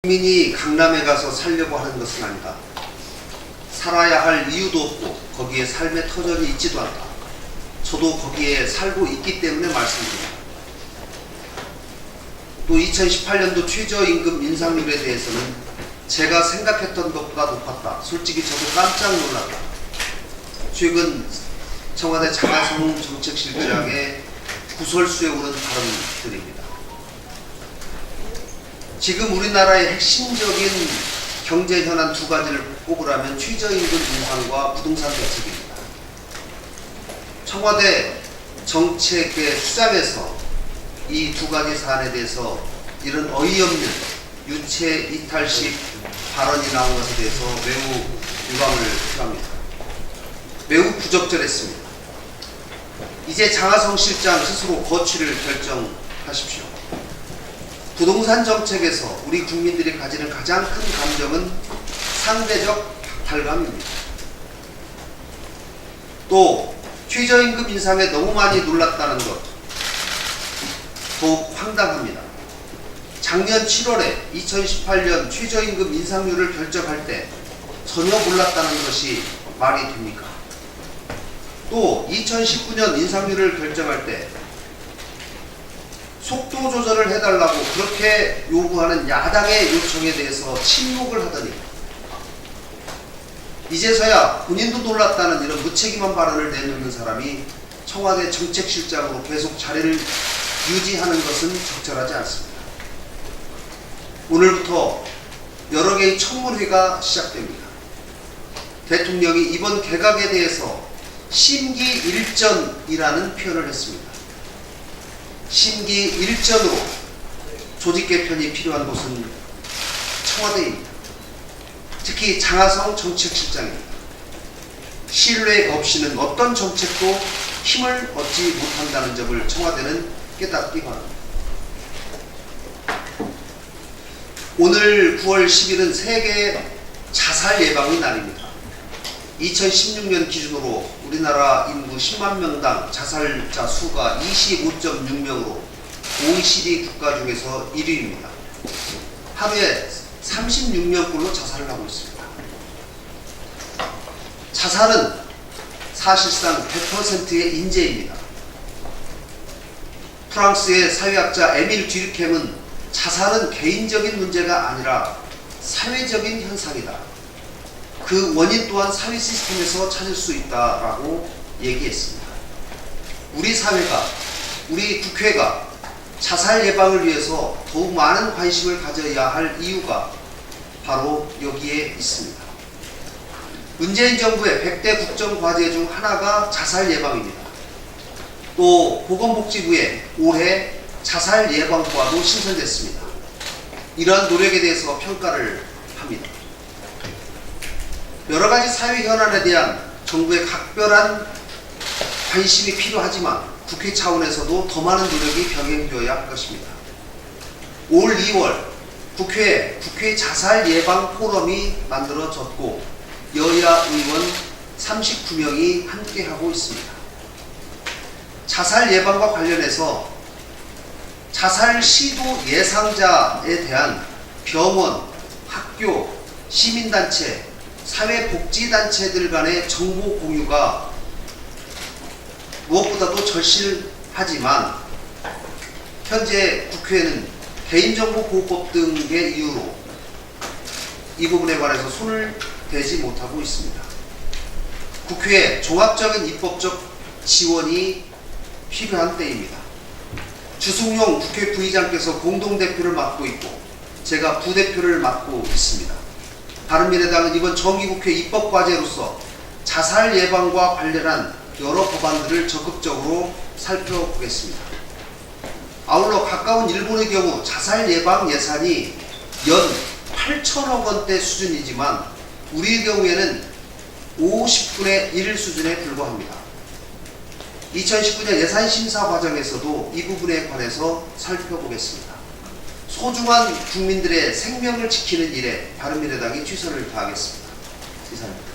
국민이 강남에 가서 살려고 하는 것은 아니다. 살아야 할 이유도 없고 거기에 삶의 터전이 있지도 않다. 저도 거기에 살고 있기 때문에 말씀드립니다. 또 2018년도 최저임금 인상률에 대해서는 제가 생각했던 것보다 높았다. 솔직히 저도 깜짝 놀랐다. 최근 청와대 장하성 정책실장의 구설수에 오른 발언들입니다. 지금 우리나라의 핵심적인 경제 현안 두 가지를 꼽으라면 최저임금 인상과 부동산 대책입니다. 청와대 정책의 수장에서 이 두 가지 사안에 대해서 이런 어이없는 유체 이탈식 발언이 나온 것에 대해서 매우 유감을 표합니다. 매우 부적절했습니다. 이제 장하성 실장 스스로 거취를 결정하십시오. 부동산 정책에서 우리 국민들이 가지는 가장 큰 감정은 상대적 박탈감입니다. 또 최저임금 인상에 너무 많이 놀랐다는 것 더욱 황당합니다. 작년 7월에 2018년 최저임금 인상률을 결정할 때 전혀 몰랐다는 것이 말이 됩니까? 또 2019년 인상률을 결정할 때 속도 조절을 해달라고 그렇게 요구하는 야당의 요청에 대해서 침묵을 하더니 이제서야 본인도 놀랐다는 이런 무책임한 발언을 내놓는 사람이 청와대 정책실장으로 계속 자리를 유지하는 것은 적절하지 않습니다. 오늘부터 여러 개의 청문회가 시작됩니다. 대통령이 이번 개각에 대해서 심기일전이라는 표현을 했습니다. 심기일전으로 조직 개편이 필요한 곳은 청와대입니다. 특히 장하성 정책실장입니다. 신뢰 없이는 어떤 정책도 힘을 얻지 못한다는 점을 청와대는 깨닫기 바랍니다. 오늘 9월 10일은 세계 자살 예방의 날입니다. 2016년 기준으로 우리나라 인구 10만 명당 자살자 수가 25.6명으로 OECD 국가 중에서 1위입니다. 하루에 36명꼴로 자살을 하고 있습니다. 자살은 사실상 100%의 인재입니다. 프랑스의 사회학자 에밀 듀르켐은 자살은 개인적인 문제가 아니라 사회적인 현상이다. 그 원인 또한 사회 시스템에서 찾을 수 있다라고 얘기했습니다. 우리 사회가, 우리 국회가 자살 예방을 위해서 더욱 많은 관심을 가져야 할 이유가 바로 여기에 있습니다. 문재인 정부의 100대 국정과제 중 하나가 자살 예방입니다. 또 보건복지부에 올해 자살 예방과도 신설됐습니다. 이러한 노력에 대해서 평가를 합니다. 여러 가지 사회 현안에 대한 정부의 각별한 관심이 필요하지만 국회 차원에서도 더 많은 노력이 병행되어야 할 것입니다. 올 2월 국회 자살 예방 포럼이 만들어졌고 여야 의원 39명이 함께하고 있습니다. 자살 예방과 관련해서 자살 시도 예상자에 대한 병원, 학교, 시민단체, 사회복지단체들 간의 정보 공유가 무엇보다도 절실하지만 현재 국회는 개인정보보호법 등의 이유로 이 부분에 관해서 손을 대지 못하고 있습니다. 국회에 종합적인 입법적 지원이 필요한 때입니다. 주승용 국회 부의장께서 공동대표를 맡고 있고 제가 부대표를 맡고 있습니다. 바른미래당은 이번 정기국회 입법과제로서 자살 예방과 관련한 여러 법안들을 적극적으로 살펴보겠습니다. 아울러 가까운 일본의 경우 자살 예방 예산이 연 8천억 원대 수준이지만 우리의 경우에는 50분의 1 수준에 불과합니다. 2019년 예산심사 과정에서도 이 부분에 관해서 살펴보겠습니다. 소중한 국민들의 생명을 지키는 일에 바른미래당이 최선을 다하겠습니다. 이상입니다.